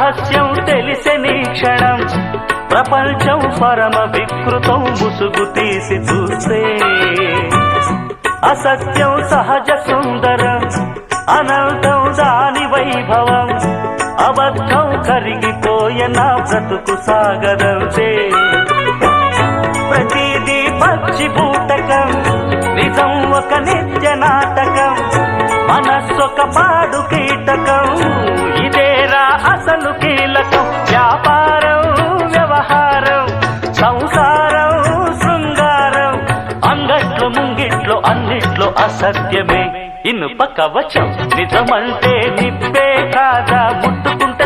రహస్యం తెలిసెని క్షణం ప్రపంచం పరమ వికృతం ముసుగు తీసి చూస్తే అసత్యం సహజ సుందరం అనంతం దాని వైభవం అబద్ధం కరిగిపోయే నా బ్రతుకు సాగరంతే ప్రతిదీ పచ్చి బూటకం నిజం ఒక నిత్య నాటకం మనస్సొక పాడు కీటకం ఇదేరా అసలు కీలకం వ్యాపారం వ్యవహారం సంసారం శృంగారం అంగట్లో ముంగిట్లో అన్నిట్లో అసత్యమే ఇనుప కవచం నిజమంటే నిప్పే కాదా ముట్టుకుంటే